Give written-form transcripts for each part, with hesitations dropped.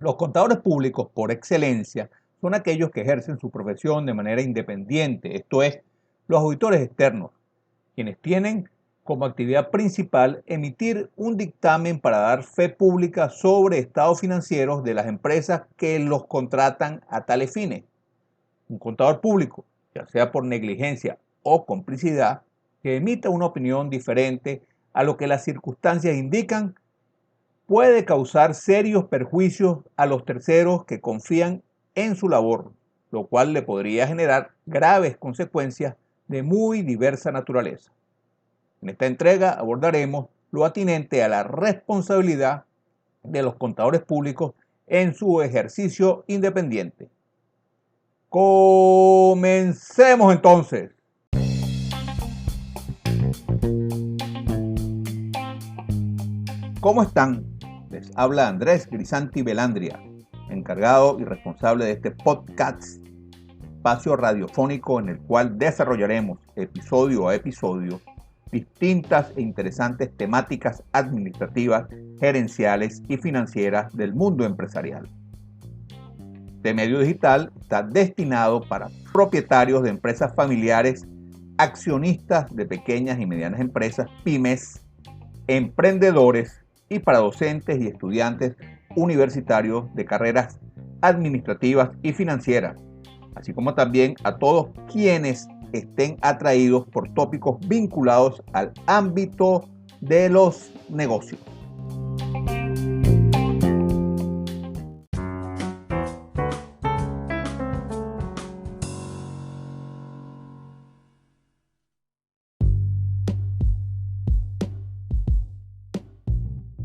Los contadores públicos, por excelencia, son aquellos que ejercen su profesión de manera independiente, esto es, los auditores externos, quienes tienen como actividad principal emitir un dictamen para dar fe pública sobre estados financieros de las empresas que los contratan a tales fines. Un contador público, ya sea por negligencia o complicidad, que emita una opinión diferente a lo que las circunstancias indican, puede causar serios perjuicios a los terceros que confían en su labor, lo cual le podría generar graves consecuencias de muy diversa naturaleza. En esta entrega abordaremos lo atinente a la responsabilidad de los contadores públicos en su ejercicio independiente. Comencemos entonces. ¿Cómo están? Les habla Andrés Grisanti Velandria, encargado y responsable de este podcast, espacio radiofónico en el cual desarrollaremos episodio a episodio distintas e interesantes temáticas administrativas, gerenciales y financieras del mundo empresarial. Este medio digital está destinado para propietarios de empresas familiares, accionistas de pequeñas y medianas empresas, pymes, emprendedores y para docentes y estudiantes universitarios de carreras administrativas y financieras, así como también a todos quienes estén atraídos por tópicos vinculados al ámbito de los negocios.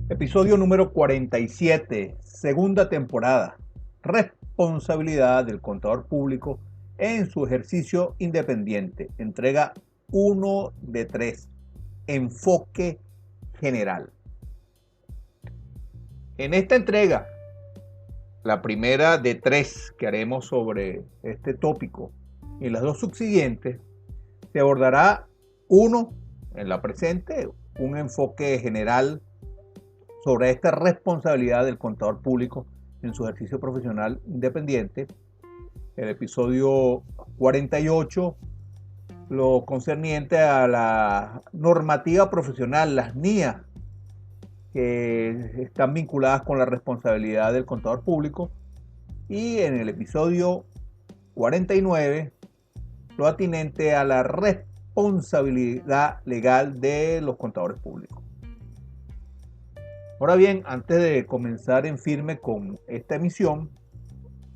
Episodio número 47, segunda temporada. Responsabilidad del contador público en su ejercicio independiente. Entrega 1 de 3. Enfoque general. En esta entrega, la primera de 3 que haremos sobre este tópico y las dos subsiguientes, se abordará en la presente, un enfoque general sobre esta responsabilidad del contador público en su ejercicio profesional independiente. El episodio 48, lo concerniente a la normativa profesional, las NIA, que están vinculadas con la responsabilidad del contador público. Y en el episodio 49, lo atinente a la responsabilidad legal de los contadores públicos. Ahora bien, antes de comenzar en firme con esta emisión,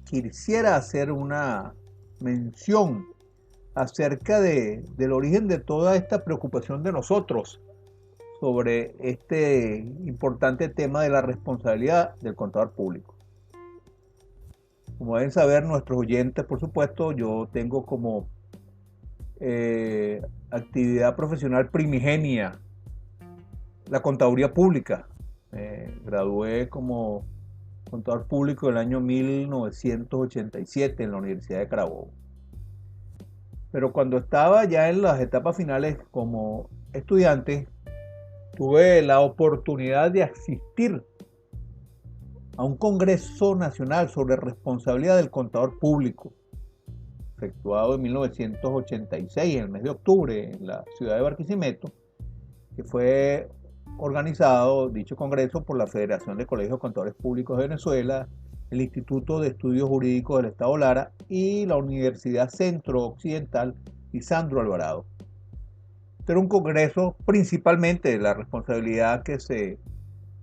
quisiera hacer una mención acerca del origen de toda esta preocupación de nosotros sobre este importante tema de la responsabilidad del contador público. Como deben saber nuestros oyentes, por supuesto, yo tengo como actividad profesional primigenia la contaduría pública. Gradué como contador público en el año 1987 en la Universidad de Carabobo. Pero cuando estaba ya en las etapas finales como estudiante, tuve la oportunidad de asistir a un Congreso Nacional sobre responsabilidad del contador público, efectuado en 1986, en el mes de octubre, en la ciudad de Barquisimeto, que fue organizado dicho congreso por la Federación de Colegios de Contadores Públicos de Venezuela, el Instituto de Estudios Jurídicos del Estado Lara y la Universidad Centro Occidental Lisandro Alvarado. Este era un congreso principalmente de la responsabilidad que se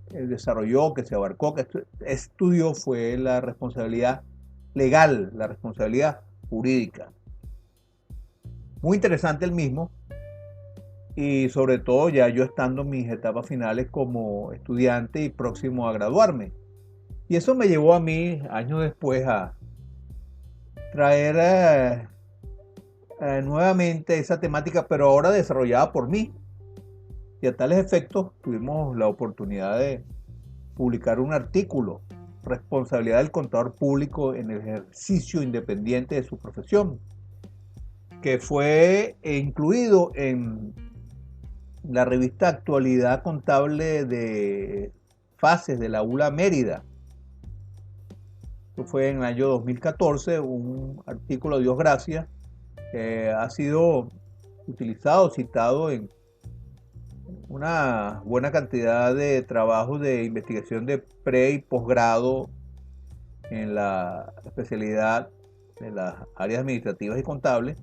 desarrolló, que se abarcó, que estudió, fue la responsabilidad legal, la responsabilidad jurídica. Muy interesante el mismo. Y sobre todo ya yo estando en mis etapas finales como estudiante y próximo a graduarme. Y eso me llevó a mí, años después, a traer nuevamente esa temática, pero ahora desarrollada por mí. Y a tales efectos tuvimos la oportunidad de publicar un artículo, Responsabilidad del contador público en el ejercicio independiente de su profesión, que fue incluido en la revista Actualidad Contable de Fases de la ULA Mérida. Esto fue en el año 2014, un artículo, Dios gracias, que ha sido utilizado, citado en una buena cantidad de trabajos de investigación de pre y posgrado en la especialidad de las áreas administrativas y contables,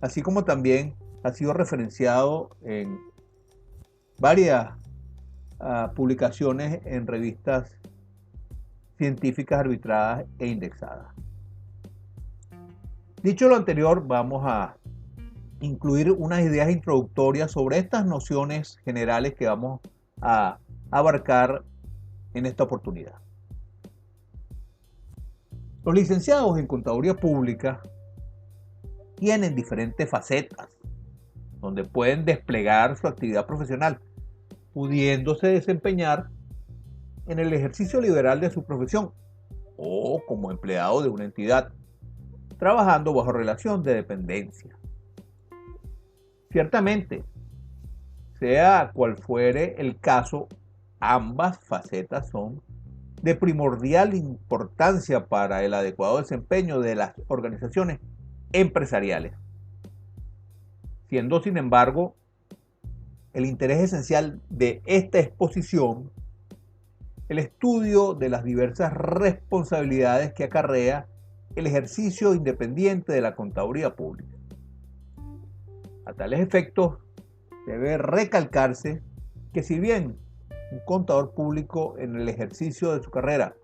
así como también ha sido referenciado en varias publicaciones en revistas científicas arbitradas e indexadas. Dicho lo anterior, vamos a incluir unas ideas introductorias sobre estas nociones generales que vamos a abarcar en esta oportunidad. Los licenciados en Contaduría Pública tienen diferentes facetas donde pueden desplegar su actividad profesional, pudiéndose desempeñar en el ejercicio liberal de su profesión o como empleado de una entidad, trabajando bajo relación de dependencia. Ciertamente, sea cual fuere el caso, ambas facetas son de primordial importancia para el adecuado desempeño de las organizaciones empresariales, siendo sin embargo el interés esencial de esta exposición el estudio de las diversas responsabilidades que acarrea el ejercicio independiente de la contaduría pública. A tales efectos, debe recalcarse que si bien un contador público en el ejercicio de su carrera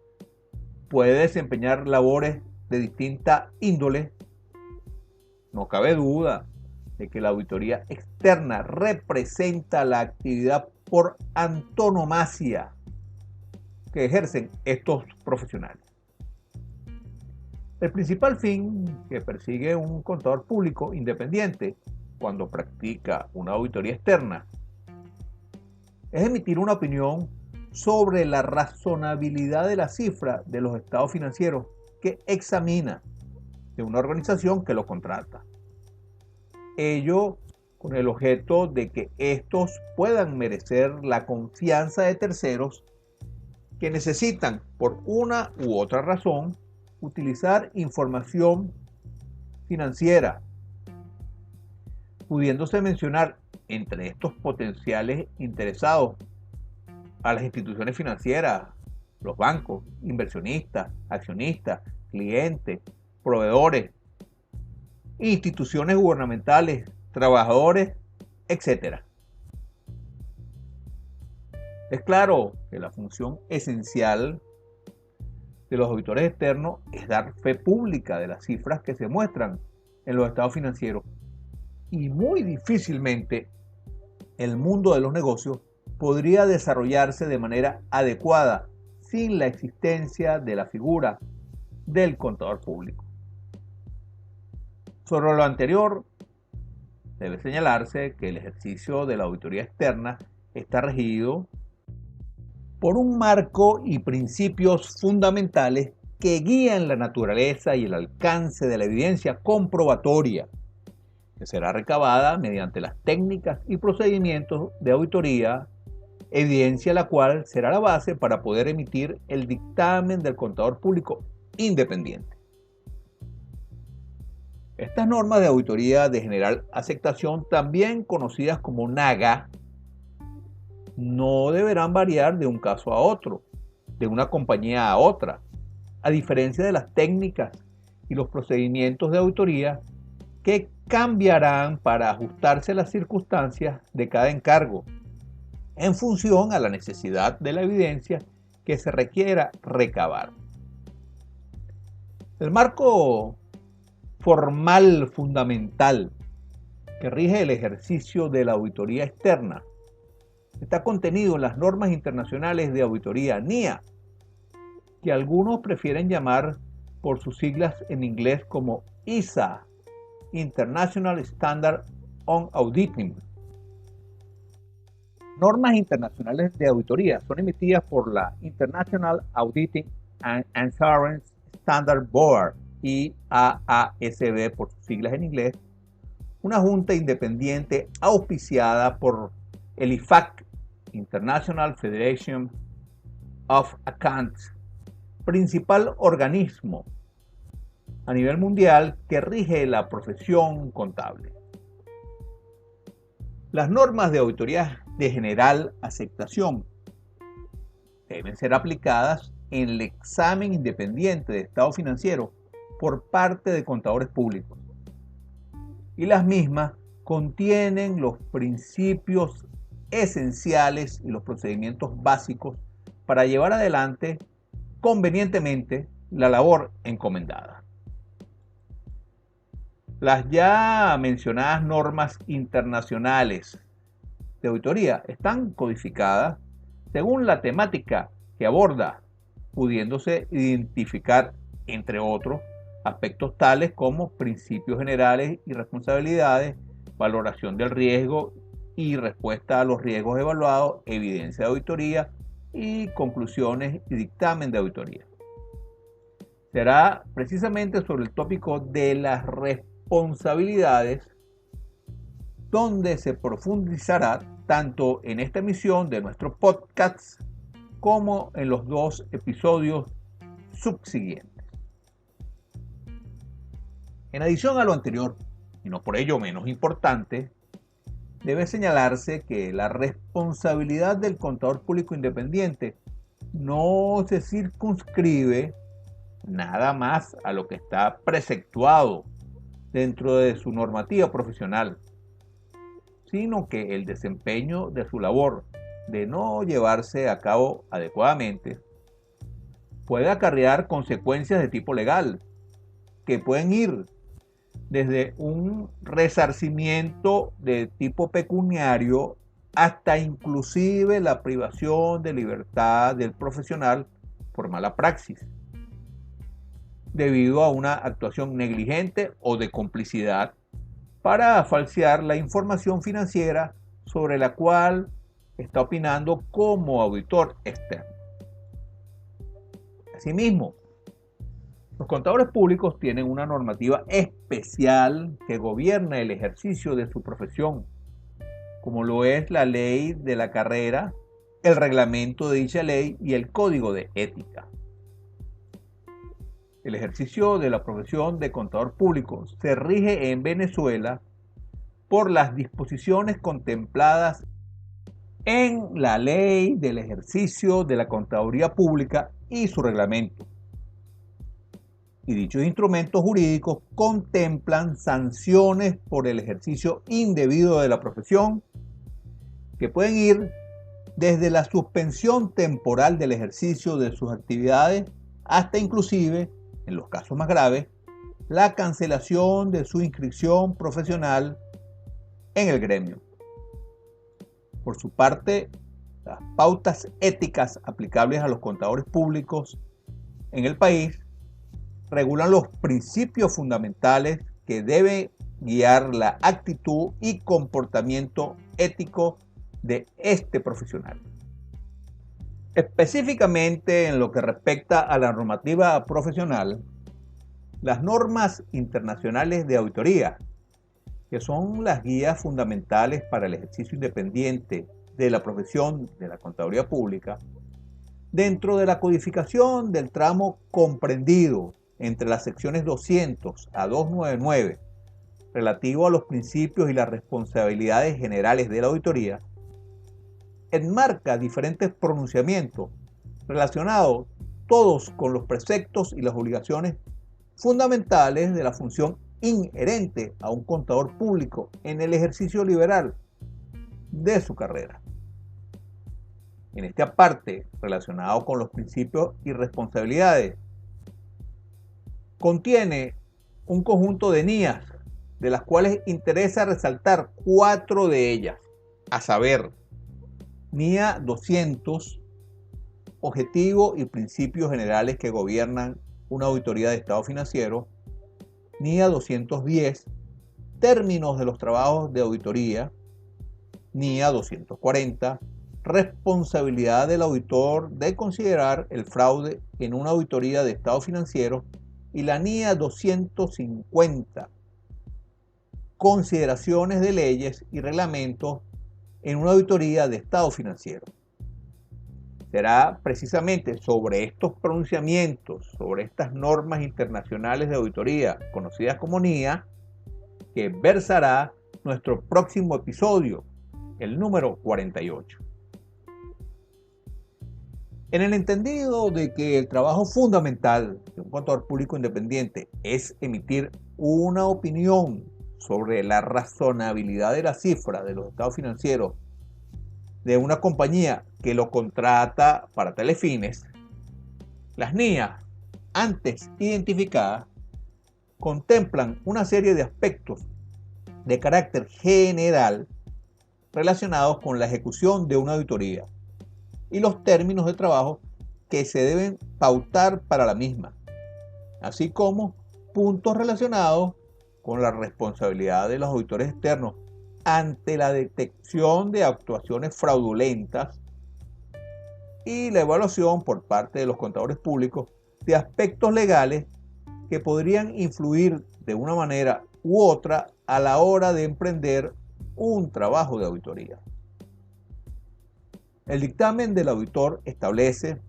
puede desempeñar labores de distinta índole, no cabe duda de que la auditoría externa representa la actividad por antonomasia que ejercen estos profesionales. El principal fin que persigue un contador público independiente cuando practica una auditoría externa es emitir una opinión sobre la razonabilidad de la cifra de los estados financieros que examina de una organización que lo contrata. Ello con el objeto de que estos puedan merecer la confianza de terceros que necesitan, por una u otra razón, utilizar información financiera, pudiéndose mencionar entre estos potenciales interesados a las instituciones financieras, los bancos, inversionistas, accionistas, clientes, proveedores, instituciones gubernamentales, trabajadores, etc. Es claro que la función esencial de los auditores externos es dar fe pública de las cifras que se muestran en los estados financieros y muy difícilmente el mundo de los negocios podría desarrollarse de manera adecuada sin la existencia de la figura del contador público. Sobre lo anterior, debe señalarse que el ejercicio de la auditoría externa está regido por un marco y principios fundamentales que guían la naturaleza y el alcance de la evidencia comprobatoria, que será recabada mediante las técnicas y procedimientos de auditoría, evidencia la cual será la base para poder emitir el dictamen del contador público independiente. Estas normas de auditoría de general aceptación, también conocidas como NAGA, no deberán variar de un caso a otro, de una compañía a otra, a diferencia de las técnicas y los procedimientos de auditoría que cambiarán para ajustarse a las circunstancias de cada encargo, en función a la necesidad de la evidencia que se requiera recabar. El marco formal fundamental que rige el ejercicio de la auditoría externa está contenido en las normas internacionales de auditoría NIA, que algunos prefieren llamar por sus siglas en inglés como ISA, International Standard on Auditing. Normas internacionales de auditoría son emitidas por la International Auditing and Assurance Standard Board, IAASB por sus siglas en inglés, una junta independiente auspiciada por el IFAC, International Federation of Accountants, principal organismo a nivel mundial que rige la profesión contable. Las normas de auditoría de general aceptación deben ser aplicadas en el examen independiente de estado financiero por parte de contadores públicos. Y las mismas contienen los principios esenciales y los procedimientos básicos para llevar adelante convenientemente la labor encomendada. Las ya mencionadas normas internacionales de auditoría están codificadas según la temática que aborda, pudiéndose identificar, entre otros, aspectos tales como principios generales y responsabilidades, valoración del riesgo y respuesta a los riesgos evaluados, evidencia de auditoría y conclusiones y dictamen de auditoría. Será precisamente sobre el tópico de las responsabilidades donde se profundizará tanto en esta emisión de nuestro podcast como en los 2 episodios subsiguientes. En adición a lo anterior, y no por ello menos importante, debe señalarse que la responsabilidad del contador público independiente no se circunscribe nada más a lo que está preceptuado dentro de su normativa profesional, sino que el desempeño de su labor de no llevarse a cabo adecuadamente puede acarrear consecuencias de tipo legal que pueden ir desde un resarcimiento de tipo pecuniario hasta inclusive la privación de libertad del profesional por mala praxis, debido a una actuación negligente o de complicidad para falsear la información financiera sobre la cual está opinando como auditor externo. Asimismo, los contadores públicos tienen una normativa especial que gobierna el ejercicio de su profesión, como lo es la ley de la carrera, el reglamento de dicha ley y el código de ética. El ejercicio de la profesión de contador público se rige en Venezuela por las disposiciones contempladas en la ley del ejercicio de la contaduría pública y su reglamento. Y dichos instrumentos jurídicos contemplan sanciones por el ejercicio indebido de la profesión que pueden ir desde la suspensión temporal del ejercicio de sus actividades hasta inclusive, en los casos más graves, la cancelación de su inscripción profesional en el gremio. Por su parte, las pautas éticas aplicables a los contadores públicos en el país regulan los principios fundamentales que debe guiar la actitud y comportamiento ético de este profesional. Específicamente en lo que respecta a la normativa profesional, las normas internacionales de auditoría, que son las guías fundamentales para el ejercicio independiente de la profesión de la contaduría pública, dentro de la codificación del tramo comprendido entre las secciones 200 a 299, relativo a los principios y las responsabilidades generales de la auditoría, enmarca diferentes pronunciamientos relacionados todos con los preceptos y las obligaciones fundamentales de la función inherente a un contador público en el ejercicio liberal de su carrera. En esta parte relacionado con los principios y responsabilidades, contiene un conjunto de NIAs, de las cuales interesa resaltar 4 de ellas, a saber, NIA 200, objetivo y principios generales que gobiernan una auditoría de estado financiero; NIA 210, términos de los trabajos de auditoría; NIA 240, responsabilidad del auditor de considerar el fraude en una auditoría de estado financiero; y la NIA 250, consideraciones de leyes y reglamentos en una auditoría de estado financiero. será precisamente sobre estos pronunciamientos, sobre estas normas internacionales de auditoría, conocidas como NIA, que versará nuestro próximo episodio, el número 48. En el entendido de que el trabajo fundamental de un contador público independiente es emitir una opinión sobre la razonabilidad de la cifra de los estados financieros de una compañía que lo contrata para tales fines, las NIA antes identificadas contemplan una serie de aspectos de carácter general relacionados con la ejecución de una auditoría y los términos de trabajo que se deben pautar para la misma, así como puntos relacionados con la responsabilidad de los auditores externos ante la detección de actuaciones fraudulentas y la evaluación por parte de los contadores públicos de aspectos legales que podrían influir de una manera u otra a la hora de emprender un trabajo de auditoría. El dictamen del auditor establece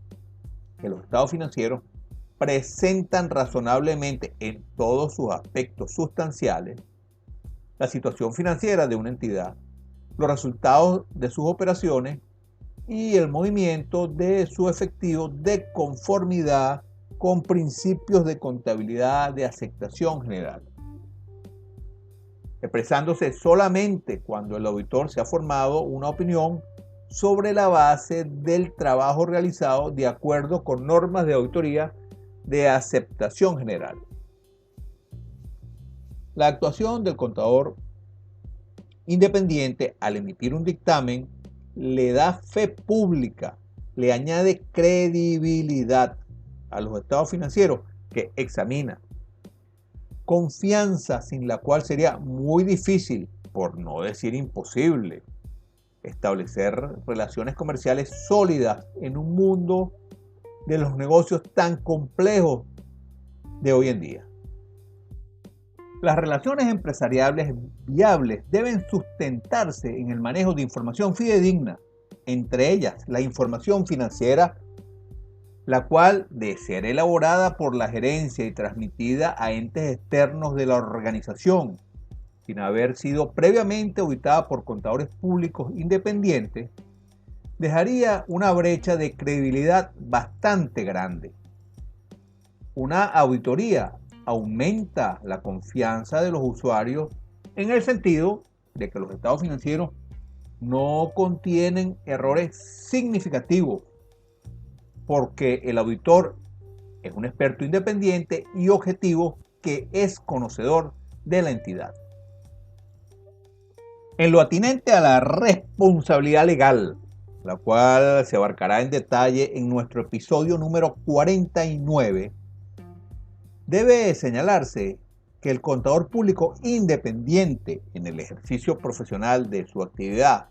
que los estados financieros presentan razonablemente en todos sus aspectos sustanciales la situación financiera de una entidad, los resultados de sus operaciones y el movimiento de su efectivo de conformidad con principios de contabilidad de aceptación general, expresándose solamente cuando el auditor se ha formado una opinión sobre la base del trabajo realizado de acuerdo con normas de auditoría de aceptación general. La actuación del contador independiente al emitir un dictamen le da fe pública, le añade credibilidad a los estados financieros que examina, confianza sin la cual sería muy difícil, por no decir imposible, establecer relaciones comerciales sólidas en un mundo de los negocios tan complejos de hoy en día. Las relaciones empresariales viables deben sustentarse en el manejo de información fidedigna, entre ellas la información financiera, la cual, de ser elaborada por la gerencia y transmitida a entes externos de la organización, sin haber sido previamente auditada por contadores públicos independientes, dejaría una brecha de credibilidad bastante grande. Una auditoría aumenta la confianza de los usuarios en el sentido de que los estados financieros no contienen errores significativos, porque el auditor es un experto independiente y objetivo que es conocedor de la entidad. En lo atinente a la responsabilidad legal, la cual se abarcará en detalle en nuestro episodio número 49, debe señalarse que el contador público independiente en el ejercicio profesional de su actividad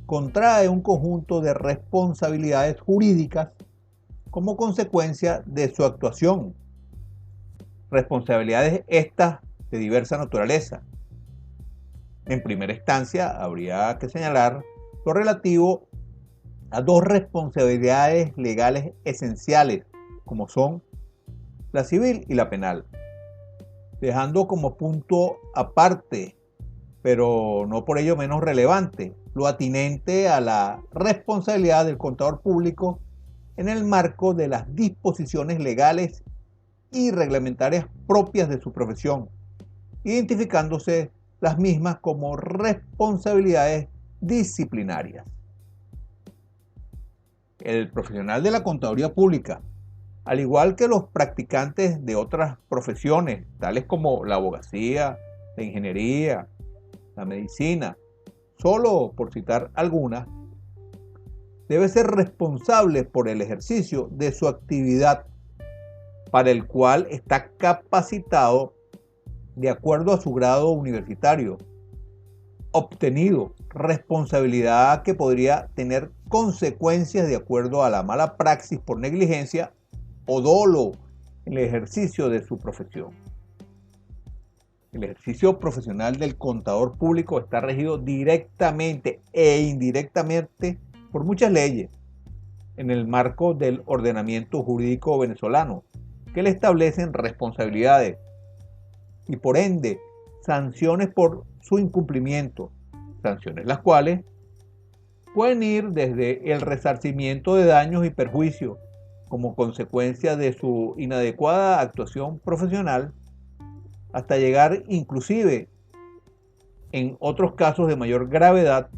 contrae un conjunto de responsabilidades jurídicas como consecuencia de su actuación. Responsabilidades estas de diversa naturaleza. En primera instancia, habría que señalar lo relativo a dos responsabilidades legales esenciales, como son la civil y la penal, dejando como punto aparte, pero no por ello menos relevante, lo atinente a la responsabilidad del contador público en el marco de las disposiciones legales y reglamentarias propias de su profesión, identificándose las mismas como responsabilidades disciplinarias. El profesional de la contaduría pública, al igual que los practicantes de otras profesiones, tales como la abogacía, la ingeniería, la medicina, solo por citar algunas, debe ser responsable por el ejercicio de su actividad, para el cual está capacitado de acuerdo a su grado universitario obtenido, responsabilidad que podría tener consecuencias de acuerdo a la mala praxis por negligencia o dolo en el ejercicio de su profesión. El ejercicio profesional del contador público está regido directamente e indirectamente por muchas leyes, en el marco del ordenamiento jurídico venezolano, que le establecen responsabilidades y por ende sanciones por su incumplimiento, sanciones las cuales pueden ir desde el resarcimiento de daños y perjuicios como consecuencia de su inadecuada actuación profesional, hasta llegar inclusive, en otros casos de mayor gravedad,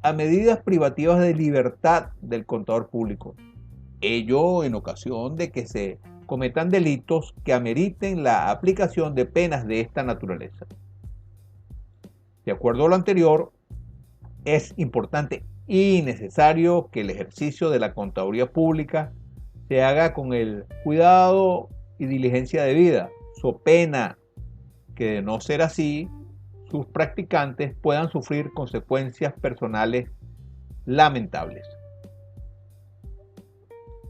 a medidas privativas de libertad del contador público. Ello en ocasión de que se cometan delitos que ameriten la aplicación de penas de esta naturaleza. De acuerdo a lo anterior, es importante y necesario que el ejercicio de la contaduría pública se haga con el cuidado y diligencia debida, so pena que, de no ser así, sus practicantes puedan sufrir consecuencias personales lamentables.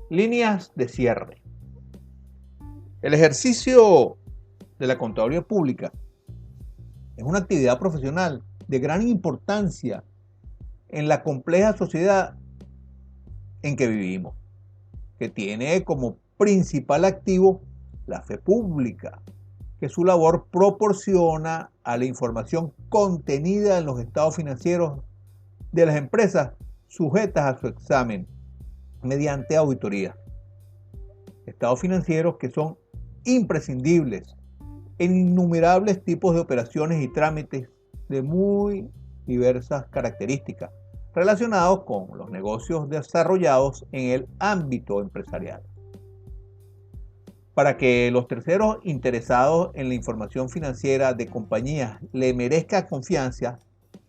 Líneas de cierre. El ejercicio de la contaduría pública es una actividad profesional de gran importancia en la compleja sociedad en que vivimos, que tiene como principal activo la fe pública, que su labor proporciona a la información contenida en los estados financieros de las empresas sujetas a su examen mediante auditoría. Estados financieros que son imprescindibles en innumerables tipos de operaciones y trámites de muy diversas características relacionados con los negocios desarrollados en el ámbito empresarial. Para que los terceros interesados en la información financiera de compañías le merezca confianza,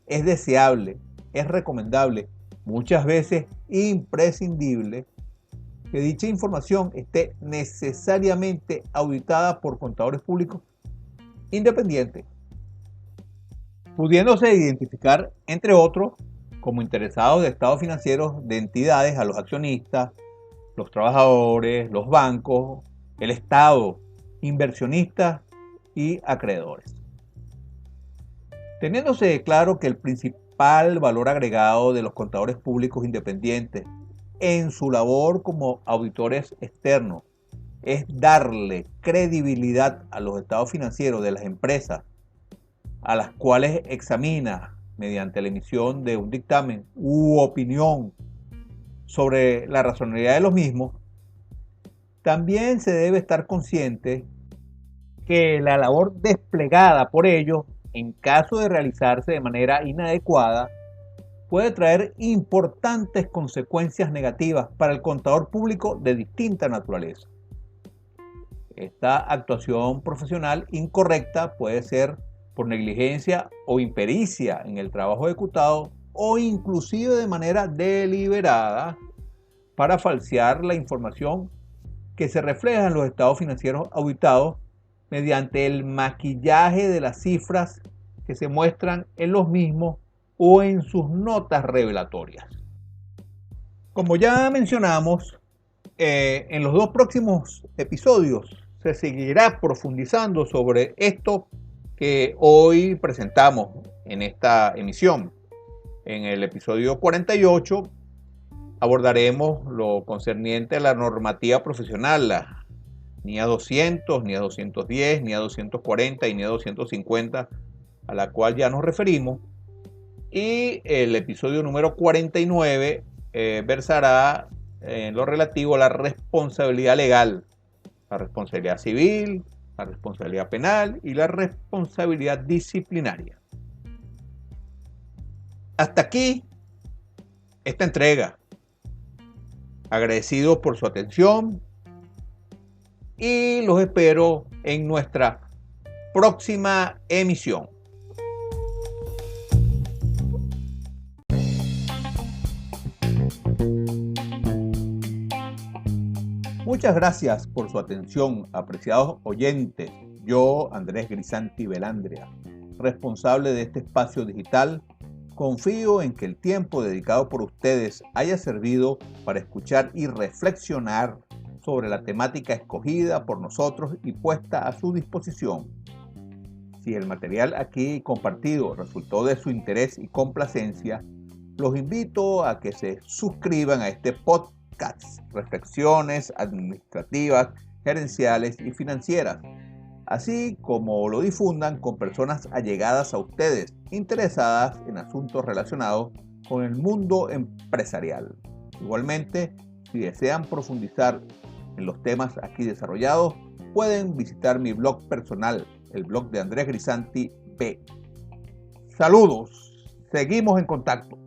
es deseable, es recomendable, muchas veces imprescindible, que dicha información esté necesariamente auditada por contadores públicos independientes, pudiéndose identificar, entre otros, como interesados de estados financieros de entidades a los accionistas, los trabajadores, los bancos, el Estado, inversionistas y acreedores. Teniéndose claro que el principal valor agregado de los contadores públicos independientes en su labor como auditores externos es darle credibilidad a los estados financieros de las empresas a las cuales examina mediante la emisión de un dictamen u opinión sobre la razonabilidad de los mismos, también se debe estar consciente que la labor desplegada por ellos, en caso de realizarse de manera inadecuada, puede traer importantes consecuencias negativas para el contador público de distinta naturaleza. Esta actuación profesional incorrecta puede ser por negligencia o impericia en el trabajo ejecutado o inclusive de manera deliberada para falsear la información que se refleja en los estados financieros auditados mediante el maquillaje de las cifras que se muestran en los mismos o en sus notas revelatorias. Como ya mencionamos, en los dos próximos episodios se seguirá profundizando sobre esto que hoy presentamos en esta emisión. En el episodio 48 abordaremos lo concerniente a la normativa profesional, la NIA 200, NIA 210, NIA 240 y NIA 250, a la cual ya nos referimos. Y el episodio número 49 versará en lo relativo a la responsabilidad legal, la responsabilidad civil, la responsabilidad penal y la responsabilidad disciplinaria. Hasta aquí esta entrega. Agradecidos por su atención y los espero en nuestra próxima emisión. Muchas gracias por su atención, apreciados oyentes. Yo, Andrés Grisanti Belandria, responsable de este espacio digital, confío en que el tiempo dedicado por ustedes haya servido para escuchar y reflexionar sobre la temática escogida por nosotros y puesta a su disposición. Si el material aquí compartido resultó de su interés y complacencia, los invito a que se suscriban a este podcast podcasts, reflexiones administrativas, gerenciales y financieras, así como lo difundan con personas allegadas a ustedes, interesadas en asuntos relacionados con el mundo empresarial. Igualmente, si desean profundizar en los temas aquí desarrollados, pueden visitar mi blog personal, el blog de Andrés Grisanti B. Saludos, seguimos en contacto.